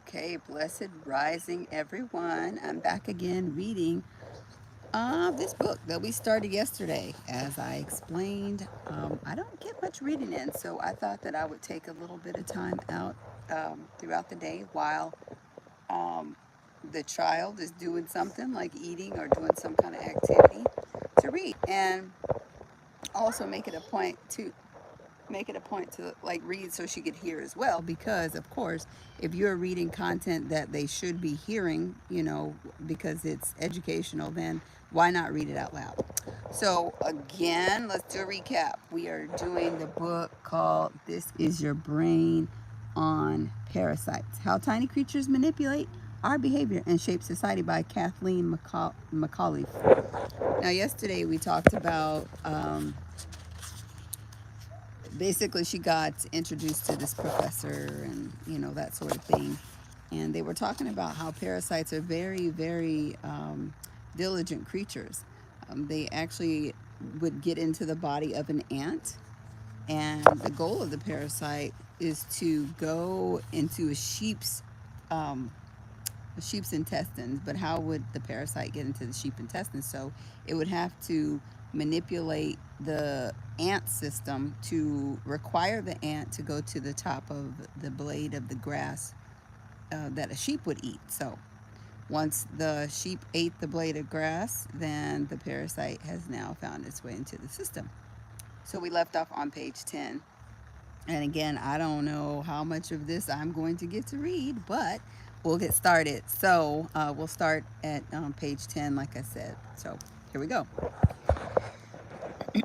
Okay, blessed rising everyone. I'm back again reading this book that we started yesterday. As I explained, I don't get much reading in, so I thought that I would take a little bit of time out throughout the day while um, the child is doing something like eating or doing some kind of activity to read, and also make it a point to like read so she could hear as well, because of course if you're reading content that they should be hearing, because it's educational, then why not read it out loud? So again, let's do a recap. We are doing the book called This Is Your Brain on Parasites: How Tiny Creatures Manipulate Our Behavior and Shape Society by Kathleen McAuliffe. Now yesterday we talked about basically she got introduced to this professor and that sort of thing, and they were talking about how parasites are very, very diligent creatures. They actually would get into the body of an ant, and the goal of the parasite is to go into um, a sheep's intestines. But how would the parasite get into the sheep intestines? So it would have to manipulate the ant system to require the ant to go to the top of the blade of the grass that a sheep would eat. So once the sheep ate the blade of grass, then the parasite has now found its way into the system. So we left off on page 10. And again, I don't know how much of this I'm going to get to read, but we'll get started. So we'll start at page 10, like I said. So here we go.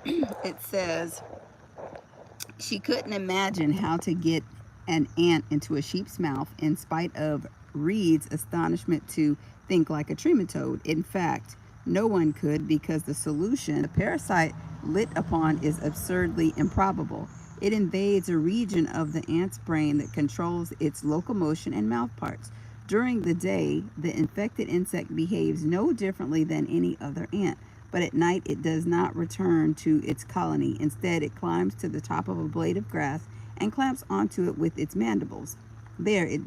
It says, she couldn't imagine how to get an ant into a sheep's mouth in spite of Reed's astonishment to think like a trematode. In fact, no one could, because the solution the parasite lit upon is absurdly improbable. It invades a region of the ant's brain that controls its locomotion and mouth parts. During the day, the infected insect behaves no differently than any other ant, but at night it does not return to its colony. Instead, it climbs to the top of a blade of grass and clamps onto it with its mandibles. There, it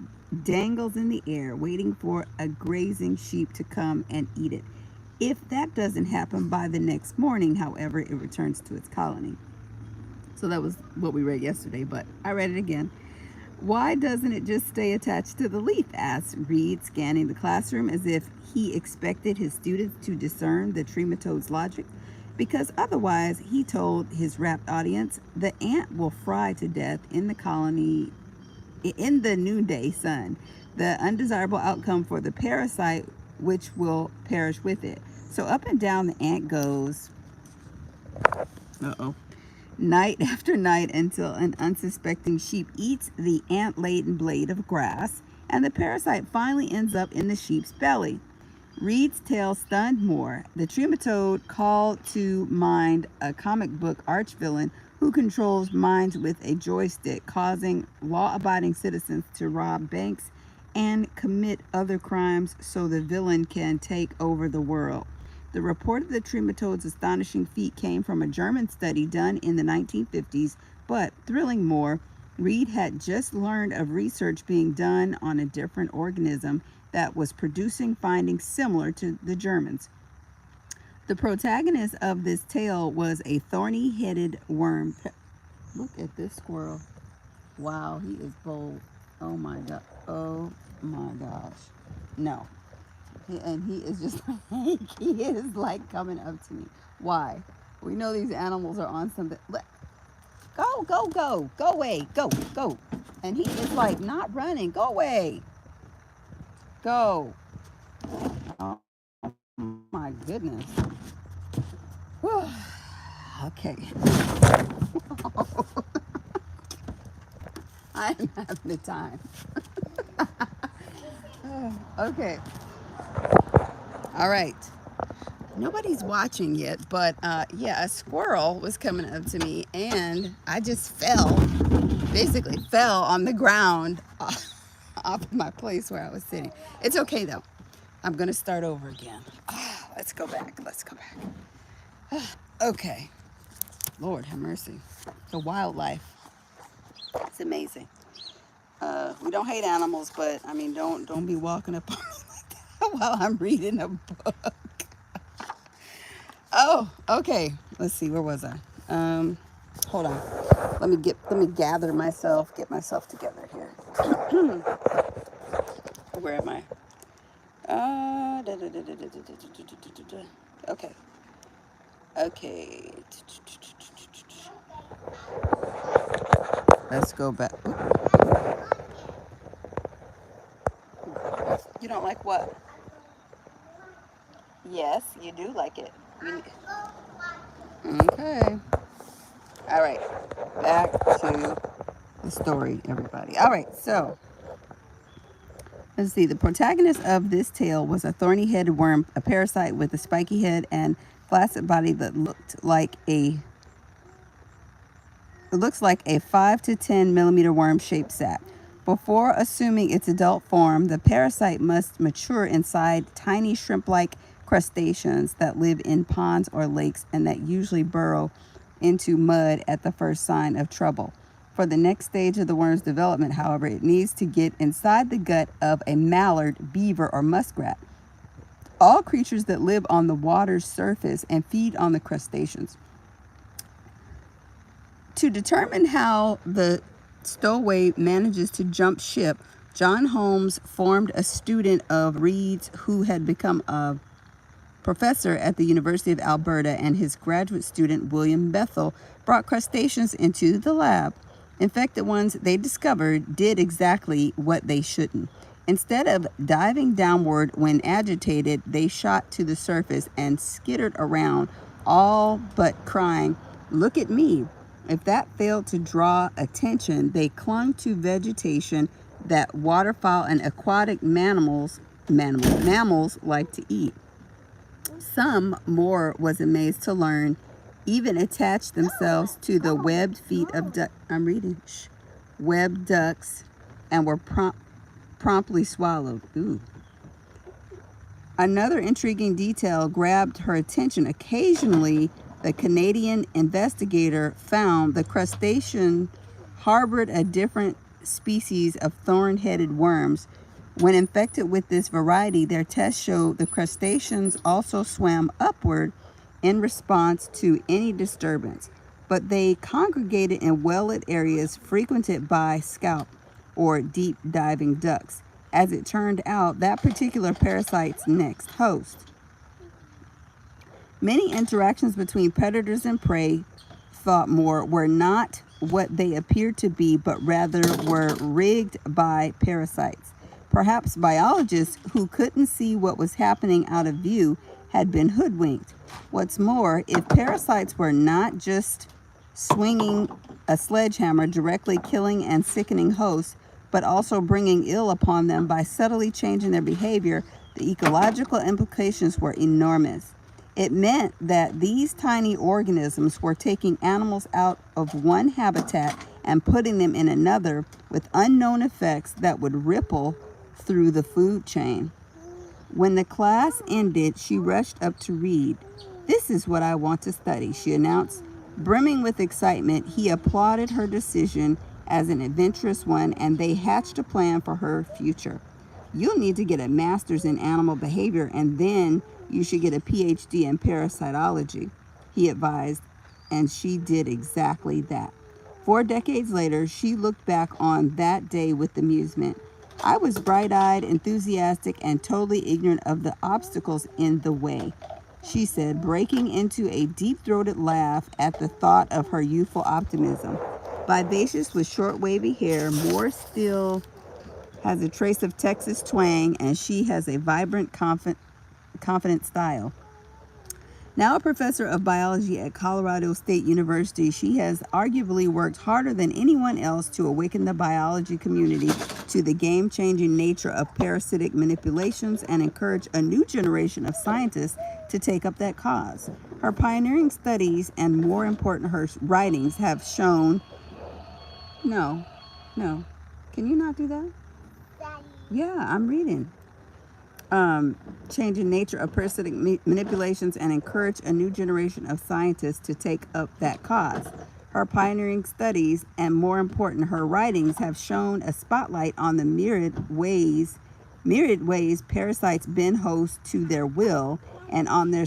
dangles in the air, waiting for a grazing sheep to come and eat it. If that doesn't happen by the next morning, however, it returns to its colony. So that was what we read yesterday, but I read it again. Why doesn't it just stay attached to the leaf? Asked Reed, scanning the classroom as if he expected his students to discern the trematode's logic. Because otherwise, he told his rapt audience, the ant will fry to death in the colony in the noonday sun. The undesirable outcome for the parasite, which will perish with it. So up and down the ant goes. Uh-oh. Night after night until an unsuspecting sheep eats the ant-laden blade of grass, and the parasite finally ends up in the sheep's belly. Reed's tale stunned Moore. The trematode called to mind a comic book archvillain who controls minds with a joystick, causing law-abiding citizens to rob banks and commit other crimes so the villain can take over the world. The report of the trematode's astonishing feat came from a German study done in the 1950s, but thrilling more, Reed had just learned of research being done on a different organism that was producing findings similar to the Germans. The protagonist of this tale was a thorny-headed worm. Look at this squirrel. Wow, he is bold. Oh my god. Oh my gosh. No. And he is just like, he is like coming up to me. Why? We know these animals are on something. Go, go, go. Go away. Go, go. And he is like not running. Go away. Go. Oh my goodness. Okay. I'm having the time. Okay. All right. Nobody's watching yet, but yeah, a squirrel was coming up to me, and I just basically fell on the ground off of my place where I was sitting. It's okay though. I'm gonna start over again. Let's go back. Let's go back. Okay. Lord have mercy. The wildlife. It's amazing. We don't hate animals, but I mean, don't be walking up on me like that while I'm reading a book. Oh, okay. Let's see. Where was I? Hold on. Let me gather myself, get myself together here. Where am I? Okay. Okay. Let's go back. You don't like what? Yes, you do like it. Okay. All right. Back to the story, everybody. All right. So, let's see. The protagonist of this tale was a thorny-headed worm, a parasite with a spiky head and flaccid body that looks like a 5 to 10 millimeter worm-shaped sac. Before assuming its adult form, the parasite must mature inside tiny shrimp-like crustaceans that live in ponds or lakes and that usually burrow into mud at the first sign of trouble. For the next stage of the worm's development, however, it needs to get inside the gut of a mallard, beaver, or muskrat, all creatures that live on the water's surface and feed on the crustaceans. To determine how the stowaway manages to jump ship, John Holmes formed a student of Reed's who had become a professor at the University of Alberta, and his graduate student, William Bethel, brought crustaceans into the lab. Infected ones they discovered did exactly what they shouldn't. Instead of diving downward when agitated, they shot to the surface and skittered around, all but crying, "Look at me." If that failed to draw attention, they clung to vegetation that waterfowl and aquatic mammals like to eat. Some, Moore was amazed to learn, even attached themselves to the webbed feet of webbed ducks and were promptly swallowed. Ooh. Another intriguing detail grabbed her attention. Occasionally, the Canadian investigator found the crustacean harbored a different species of thorn-headed worms. When infected with this variety, their tests showed the crustaceans also swam upward in response to any disturbance, but they congregated in well-lit areas frequented by scaup or deep-diving ducks. As it turned out, that particular parasite's next host. Many interactions between predators and prey, thought Moore, were not what they appeared to be, but rather were rigged by parasites. Perhaps biologists who couldn't see what was happening out of view had been hoodwinked. What's more, if parasites were not just swinging a sledgehammer, directly killing and sickening hosts, but also bringing ill upon them by subtly changing their behavior, the ecological implications were enormous. It meant that these tiny organisms were taking animals out of one habitat and putting them in another, with unknown effects that would ripple through the food chain. When the class ended, she rushed up to Reed. "This is what I want to study," she announced. Brimming with excitement, he applauded her decision as an adventurous one, and they hatched a plan for her future. "You'll need to get a master's in animal behavior, and then you should get a PhD in parasitology," he advised, and she did exactly that. 4 decades later, she looked back on that day with amusement. "I was bright-eyed, enthusiastic, and totally ignorant of the obstacles in the way," she said, breaking into a deep-throated laugh at the thought of her youthful optimism. Vivacious with short wavy hair, Moore still has a trace of Texas twang, and she has a vibrant, confident style. Now a professor of biology at Colorado State University, she has arguably worked harder than anyone else to awaken the biology community to the game-changing nature of parasitic manipulations and encourage a new generation of scientists to take up that cause. Her pioneering studies, and more important, her writings, have shown... No. Can you not do that? Daddy. Yeah, I'm reading. Changing nature of parasitic manipulations and encourage a new generation of scientists to take up that cause. Her pioneering studies and, more important, her writings have shone a spotlight on the myriad ways parasites bend host to their will, and on their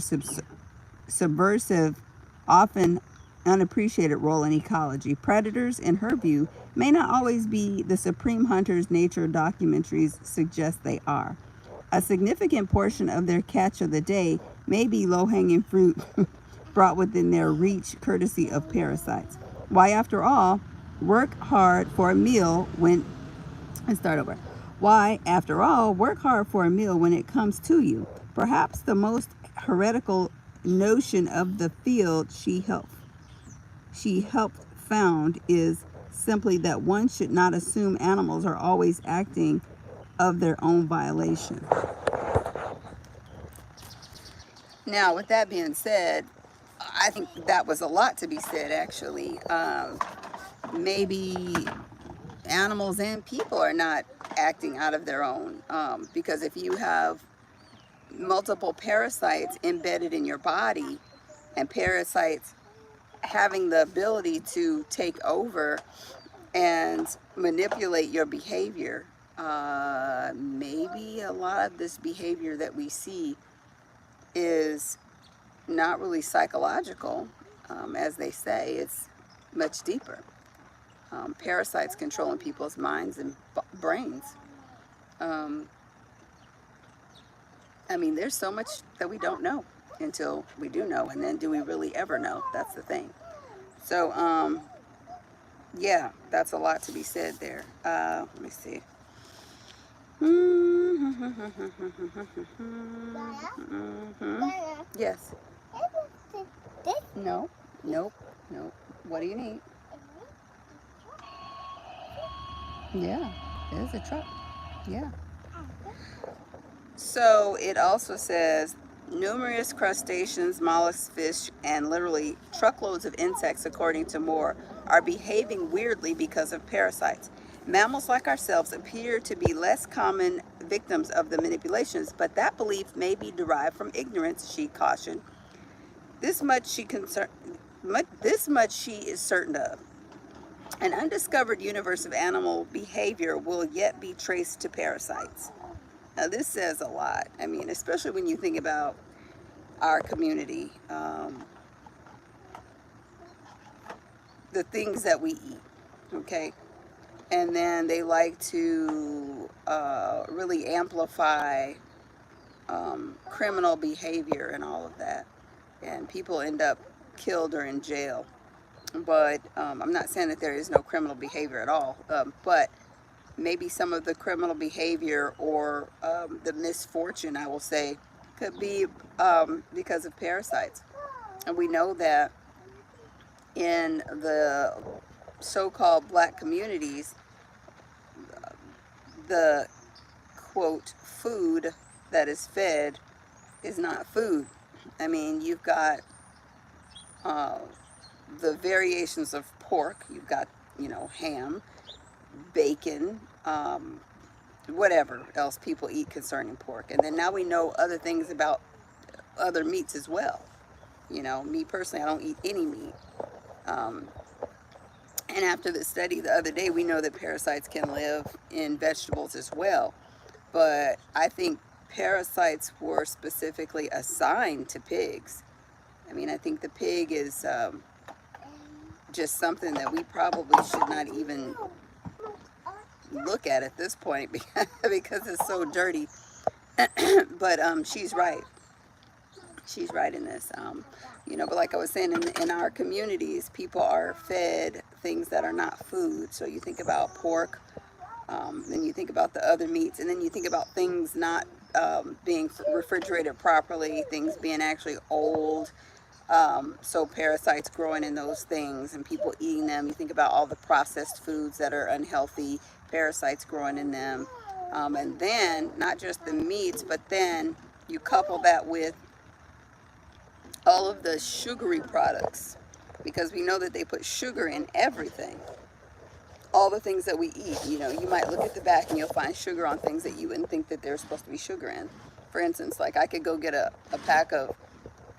subversive, often unappreciated role in ecology. Predators, in her view, may not always be the supreme hunters nature documentaries suggest they are. A significant portion of their catch of the day may be low-hanging fruit brought within their reach courtesy of parasites. Why, after all, work hard for a meal when and start over. Why, after all, work hard for a meal when it comes to you? Perhaps the most heretical notion of the field she helped found is simply that one should not assume animals are always acting of their own violation. Now, with that being said, I think that was a lot to be said, actually. Maybe animals and people are not acting out of their own, because if you have multiple parasites embedded in your body, and parasites having the ability to take over and manipulate your behavior, maybe a lot of this behavior that we see is not really psychological, as they say. It's much deeper. Parasites controlling people's minds and brains. I mean, there's so much that we don't know until we do know, and then do we really ever know? That's the thing. So, yeah, that's a lot to be said there. Let me see. Yes. No. Nope. Nope. What do you need? Yeah, there's a truck. Yeah. So it also says numerous crustaceans, mollusks, fish, and literally truckloads of insects, according to Moore, are behaving weirdly because of parasites. Mammals like ourselves appear to be less common victims of the manipulations, but that belief may be derived from ignorance, she cautioned. This much she is certain of. An undiscovered universe of animal behavior will yet be traced to parasites. Now, this says a lot. I mean, especially when you think about our community, the things that we eat, okay? And then they like to really amplify criminal behavior and all of that. And people end up killed or in jail. But I'm not saying that there is no criminal behavior at all, but maybe some of the criminal behavior or the misfortune, I will say, could be because of parasites. And we know that in the so-called black communities, the quote food that is fed is not food. I mean, you've got the variations of pork. You've got, ham, bacon, whatever else people eat concerning pork. And then now we know other things about other meats as well. Me personally, I don't eat any meat. And after the study the other day, we know that parasites can live in vegetables as well. But I think parasites were specifically assigned to pigs. I mean, I think the pig is just something that we probably should not even look at this point because it's so dirty. But she's right. She's right in this. But like I was saying, in our communities, people are fed things that are not food. So you think about pork, then you think about the other meats, and then you think about things not being refrigerated properly, things being actually old. So parasites growing in those things and people eating them. You think about all the processed foods that are unhealthy, parasites growing in them. And then not just the meats, but then you couple that with all of the sugary products, because we know that they put sugar in everything. All the things that we eat, you might look at the back and you'll find sugar on things that you wouldn't think that there's supposed to be sugar in. For instance, like I could go get a pack of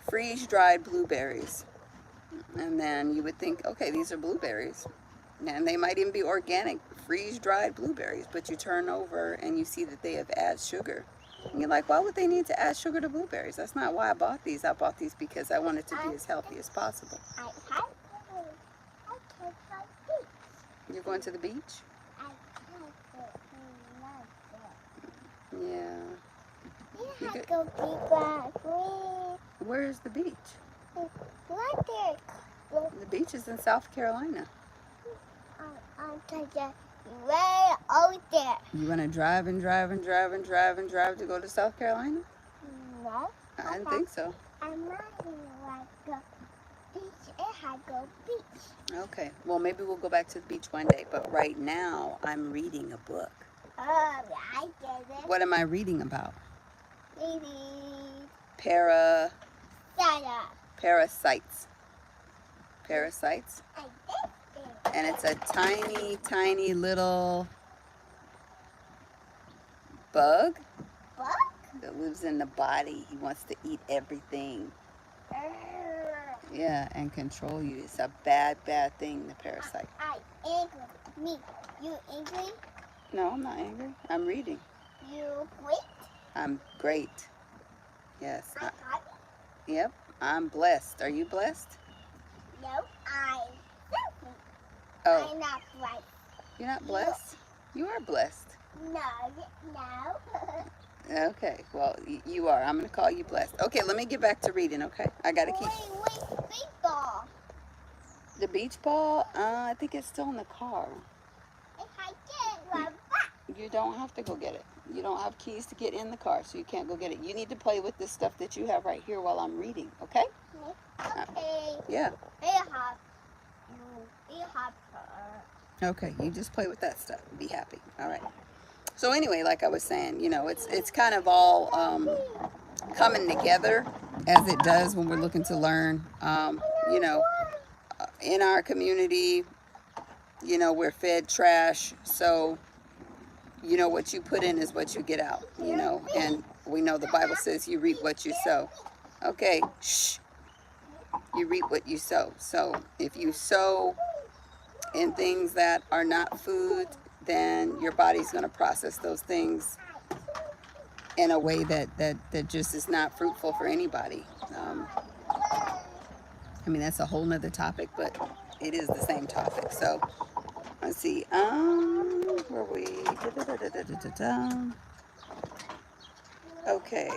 freeze-dried blueberries. And then you would think, okay, these are blueberries. And they might even be organic, freeze-dried blueberries. But you turn over and you see that they have added sugar. And you're like, why would they need to add sugar to blueberries? That's not why I bought these. I bought these because I wanted to be as healthy as possible. You're going to the beach? Yeah. Where's the beach? Right there. The beach is in South Carolina. Way over there. You want to drive and drive and drive and drive and drive to go to South Carolina? No. I didn't think so. I'm not like the beach. It had go beach. Okay. Well, maybe we'll go back to the beach one day. But right now, I'm reading a book. I get it. What am I reading about? Maybe. Parasites. Parasites. I did it. And it's a tiny, tiny little bug Book? that lives in the body. He wants to eat everything. Yeah, and control you. It's a bad, bad thing, the parasite. I angry. Me. You angry? No, I'm not angry. I'm reading. You great? I'm great. Yes. I got it. Yep. I'm blessed. Are you blessed? No, I'm selfish. Oh, I'm not right. you're not blessed? You are blessed. No, no. Okay. Well, you are. I'm going to call you blessed. Okay, let me get back to reading, okay? I got to keep... Wait, big ball. The beach ball? I think it's still in the car. If I get one back. You don't have to go get it. You don't have keys to get in the car, so you can't go get it. You need to play with this stuff that you have right here while I'm reading, okay? Okay. Yeah. You have Okay, you just play with that stuff and be happy. All right. So anyway, like I was saying, you know, it's kind of all coming together as it does when we're looking to learn. You know, in our community, you know, we're fed trash, so you know what you put in is what you get out, you know, and we know the Bible says you reap what you sow. Okay, shh. You reap what you sow. So if you sow in things that are not food, then your body's going to process those things in a way that just is not fruitful for anybody. I mean, that's a whole nother topic, but it is the same topic. So let's see. Where we? Okay.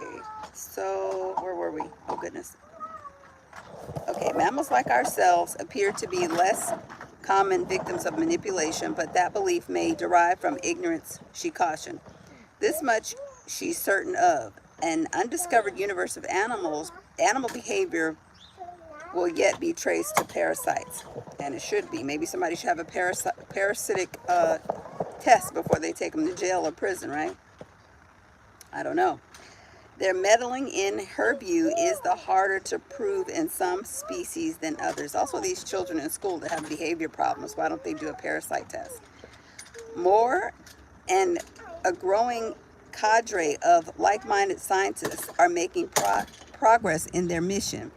So where were we? Oh goodness. Okay, mammals like ourselves appear to be less common victims of manipulation, but that belief may derive from ignorance, she cautioned. This much she's certain of. An undiscovered universe of animal behavior will yet be traced to parasites. And it should be. Maybe somebody should have a parasitic test before they take them to jail or prison, right? I don't know. Their meddling, in her view, is the harder to prove in some species than others. Also, these children in school that have behavior problems, why don't they do a parasite test? More and a growing cadre of like-minded scientists are making progress in their mission.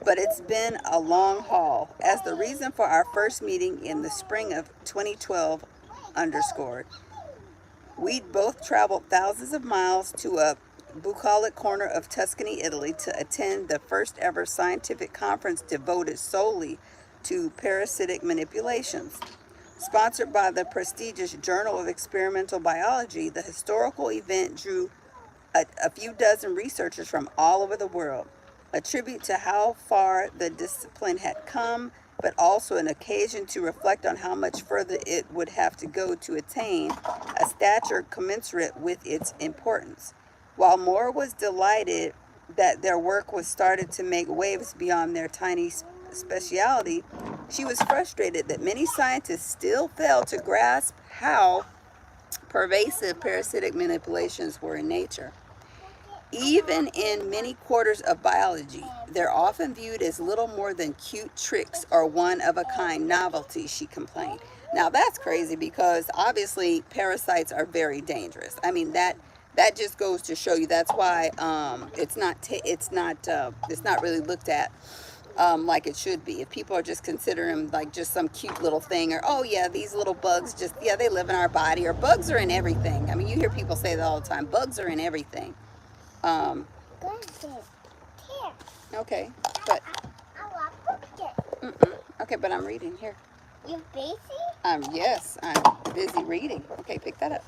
But it's been a long haul, as the reason for our first meeting in the spring of 2012 underscored. We'd both traveled thousands of miles to a bucolic corner of Tuscany, Italy, to attend the first ever scientific conference devoted solely to parasitic manipulations. Sponsored by the prestigious Journal of Experimental Biology, the historical event drew a few dozen researchers from all over the world, a tribute to how far the discipline had come, but also an occasion to reflect on how much further it would have to go to attain a stature commensurate with its importance. While Moore was delighted that their work was started to make waves beyond their tiny specialty, she was frustrated that many scientists still failed to grasp how pervasive parasitic manipulations were in nature. Even in many quarters of biology, they're often viewed as little more than cute tricks or one-of-a-kind novelties, she complained. Now that's crazy, because obviously parasites are very dangerous. I mean, that just goes to show you. That's why it's not really looked at like it should be. If people are just considering them like just some cute little thing, or oh yeah, these little bugs just, yeah, they live in our body, or bugs are in everything. I mean, you hear people say that all the time. Bugs are in everything. Um, okay, but okay, but I'm reading here. You busy? Yes, I'm busy reading. Okay, pick that up.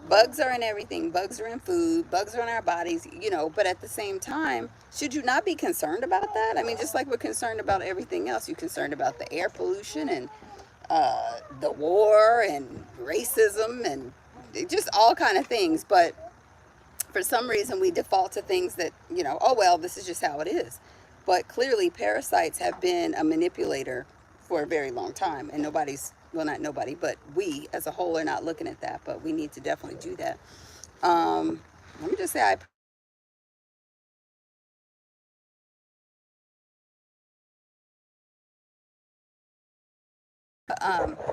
Bugs are in everything. Bugs are in food. Bugs are in our bodies, you know, but at the same time, should you not be concerned about that? I mean, just like we're concerned about everything else, you're concerned about the air pollution and the war and racism and just all kind of things. But for some reason, we default to things that, you know, oh, well, this is just how it is. But clearly, parasites have been a manipulator for a very long time, and nobody's, well, not nobody, but we as a whole are not looking at that, but we need to definitely do that. Let me just say,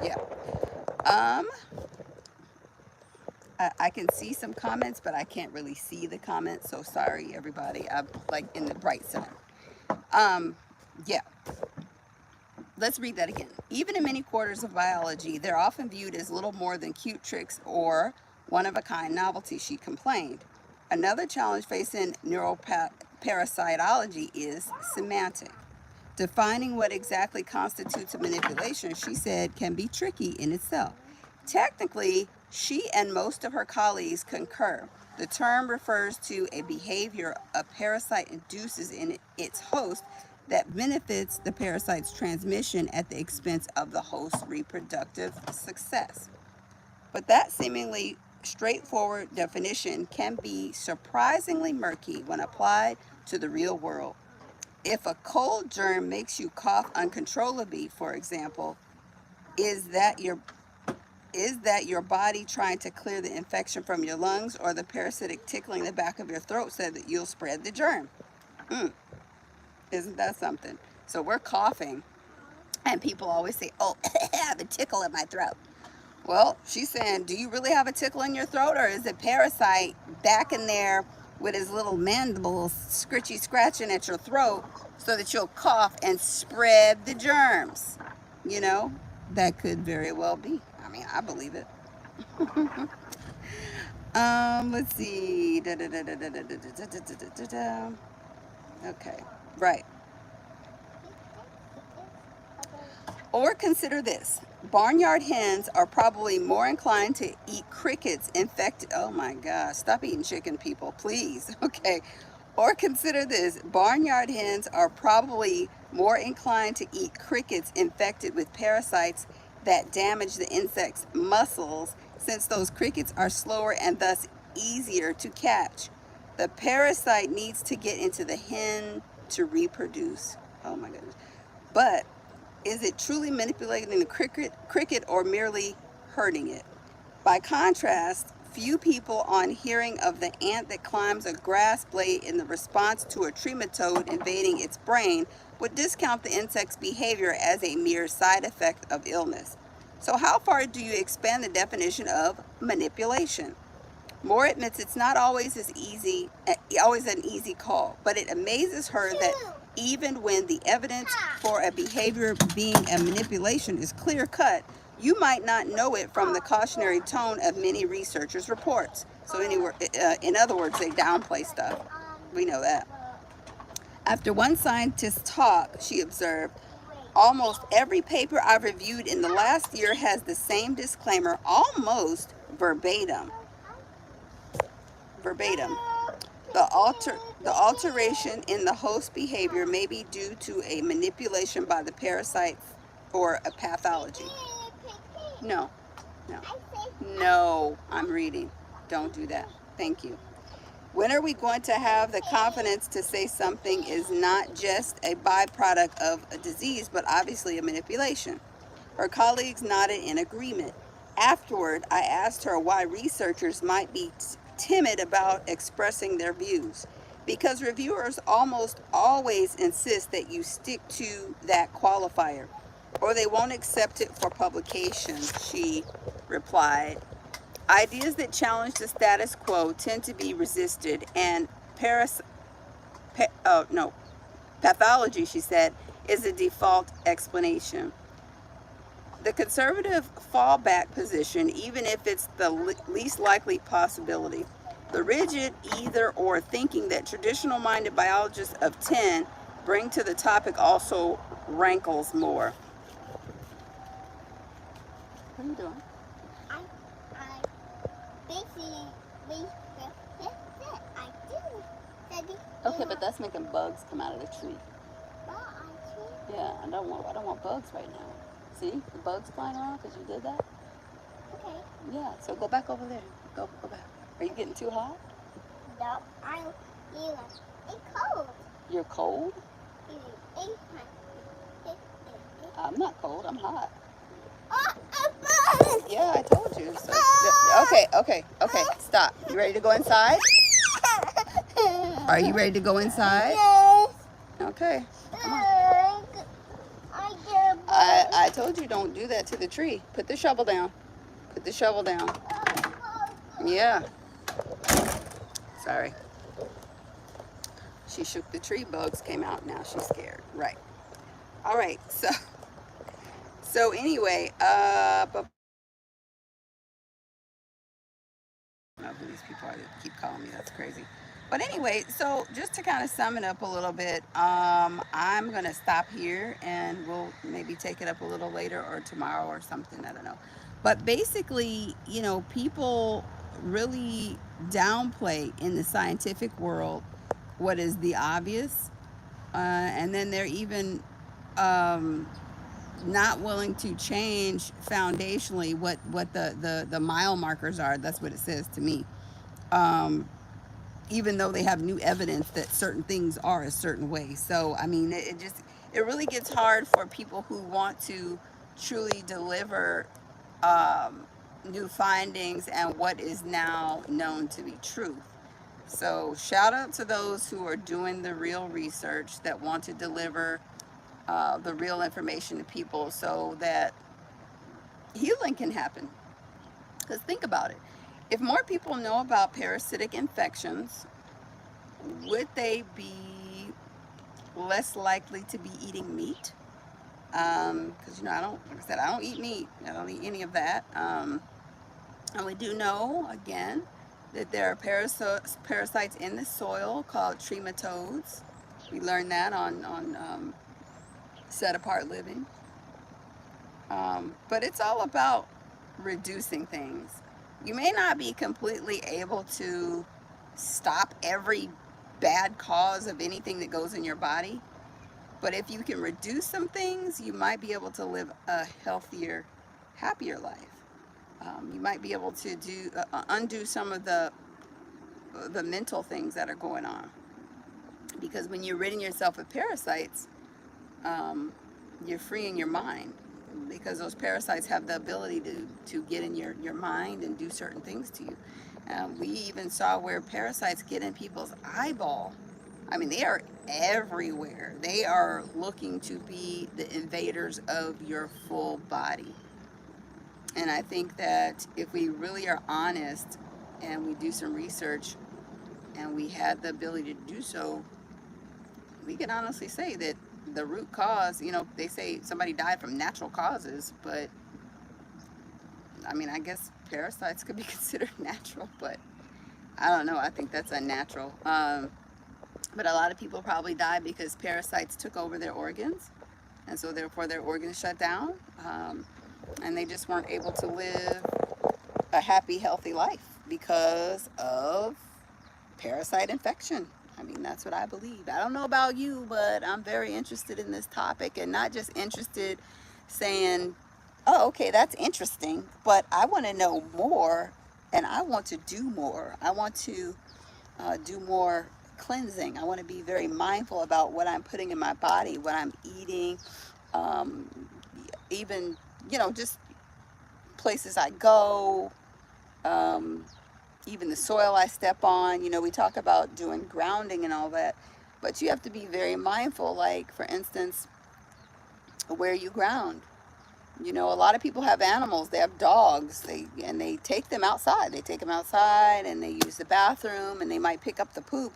yeah. Um, I can see some comments, but I can't really see the comments, so sorry, everybody. I'm like in the right center. Um, yeah. Let's read that again. Even in many quarters of biology, they're often viewed as little more than cute tricks or one-of-a-kind novelty, she complained. Another challenge facing neuroparasitology is semantic. Defining what exactly constitutes a manipulation, she said, can be tricky in itself. Technically, she and most of her colleagues concur. The term refers to a behavior a parasite induces in its host that benefits the parasite's transmission at the expense of the host's reproductive success. But that seemingly straightforward definition can be surprisingly murky when applied to the real world. If a cold germ makes you cough uncontrollably, for example, is that your is that your body trying to clear the infection from your lungs, or the parasitic tickling the back of your throat so that you'll spread the germ? Mm, isn't that something? So we're coughing, and people always say, oh, I have a tickle in my throat. Well, she's saying, do you really have a tickle in your throat, or is it parasite back in there with his little mandibles scritchy scratching at your throat so that you'll cough and spread the germs? You know, that could very well be. I mean, I believe it. Let's see. Okay, right. Or consider this. Barnyard hens are probably more inclined to eat crickets infected. Oh my gosh, stop eating chicken, people, please. Okay. Or consider this. Barnyard hens are probably more inclined to eat crickets infected with parasites that damage the insect's muscles, since those crickets are slower and thus easier to catch. The parasite needs to get into the hen to reproduce. Oh my goodness. But is it truly manipulating the cricket or merely hurting it? By contrast, few people, on hearing of the ant that climbs a grass blade in the response to a trematode invading its brain, would discount the insect's behavior as a mere side effect of illness. So how far do you expand the definition of manipulation? Moore admits it's not always an easy call, but it amazes her that even when the evidence for a behavior being a manipulation is clear cut, you might not know it from the cautionary tone of many researchers' reports. So, in other words, they downplay stuff. We know that. After one scientist's talk, she observed, almost every paper I've reviewed in the last year has the same disclaimer, almost verbatim. Verbatim. The alteration in the host behavior may be due to a manipulation by the parasite or a pathology. No, no, no, I'm reading. Don't do that. Thank you. When are we going to have the confidence to say something is not just a byproduct of a disease, but obviously a manipulation? Her colleagues nodded in agreement. Afterward, I asked her why researchers might be timid about expressing their views. Because reviewers almost always insist that you stick to that qualifier, or they won't accept it for publication, she replied. Ideas that challenge the status quo tend to be resisted, and pathology, she said, is a default explanation. The conservative fallback position, even if it's the least likely possibility. The rigid either or thinking that traditional minded biologists of 10 bring to the topic also rankles more. What are you doing? I basically I do. Okay, but that's making bugs come out of the tree. Well, I Yeah, I don't want bugs right now. See the bugs flying around because you did that. okay. Yeah, so go back over there. Go back. Are you getting too hot? No, I'm feeling it's cold. You're cold? It's I'm not cold. I'm hot. oh, I'm burning. Yeah, I told you. So, okay. Stop. You ready to go inside? Are you ready to go inside? Yes. Okay. Come on. I told you don't do that to the tree. Put the shovel down. Put the shovel down. Yeah. Sorry. She shook the tree. Bugs came out. Now she's scared. Right. All right. So anyway, but I don't know who these people are that keep calling me. That's crazy. But anyway, so just to kind of sum it up a little bit, I'm gonna stop here and we'll maybe take it up a little later or tomorrow or something. I don't know. But basically, people really downplay in the scientific world what is the obvious, and then they're even um, not willing to change foundationally what the mile markers are. That's what it says to me. Um, Even though they have new evidence that certain things are a certain way. So I mean, it really gets hard for people who want to truly deliver um, new findings and what is now known to be truth. So shout out to those who are doing the real research that want to deliver the real information to people so that healing can happen. Because think about it. If more people know about parasitic infections, would they be less likely to be eating meat? Because I don't, like I said, I don't eat meat. I don't eat any of that. And we do know, again, that there are parasites in the soil called trematodes. We learned that on Set Apart Living. But it's all about reducing things. You may not be completely able to stop every bad cause of anything that goes in your body, but if you can reduce some things, you might be able to live a healthier, happier life. You might be able to undo some of the mental things that are going on, because when you're ridding yourself of parasites, you're freeing your mind, because those parasites have the ability to get in your mind and do certain things to you. We even saw where parasites get in people's eyeball. I mean, they are everywhere. They are looking to be the invaders of your full body. And I think that if we really are honest and we do some research and we had the ability to do so, we can honestly say that the root cause, they say somebody died from natural causes, but I mean, I guess parasites could be considered natural, but I don't know. I think that's unnatural. But a lot of people probably died because parasites took over their organs, and so therefore their organs shut down, and they just weren't able to live a happy, healthy life because of parasite infection. I mean, that's what I believe. I don't know about you, but I'm very interested in this topic, and not just interested saying, oh, okay, that's interesting, but I want to know more, and I want to do more. I want to do more cleansing. I want to be very mindful about what I'm putting in my body, what I'm eating, um, even, just places I go, um, even the soil I step on. We talk about doing grounding and all that, but you have to be very mindful, like, for instance, where you ground. A lot of people have animals. They have dogs. They take them outside. They take them outside and they use the bathroom and they might pick up the poop,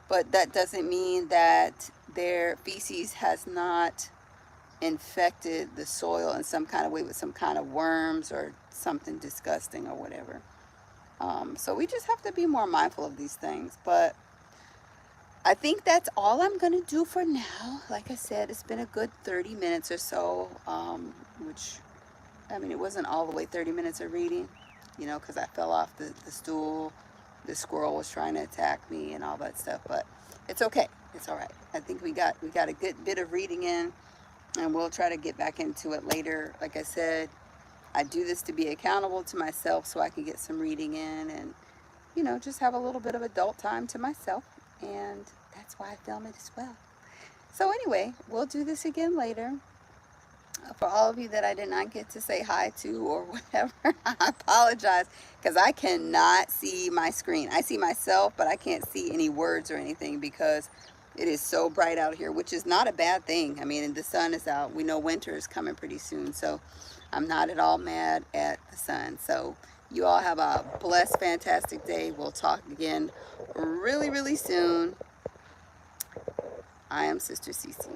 but that doesn't mean that their feces has not infected the soil in some kind of way with some kind of worms or something disgusting or whatever. So we just have to be more mindful of these things. But I think that's all I'm going to do for now. Like I said, it's been a good 30 minutes or so, which, I mean, it wasn't all the way 30 minutes of reading, you know, because I fell off the stool. The squirrel was trying to attack me and all that stuff, but it's okay. It's all right. I think we got a good bit of reading in, and we'll try to get back into it later. Like I said, I do this to be accountable to myself so I can get some reading in and, you know, just have a little bit of adult time to myself. And that's why I film it as well. So anyway, we'll do this again later. For all of you that I did not get to say hi to or whatever, I apologize because I cannot see my screen. I see myself, but I can't see any words or anything because it is so bright out here, which is not a bad thing. I mean, the sun is out. We know winter is coming pretty soon, so I'm not at all mad at the sun. So you all have a blessed, fantastic day. We'll talk again really, really soon. I am Sister Cece.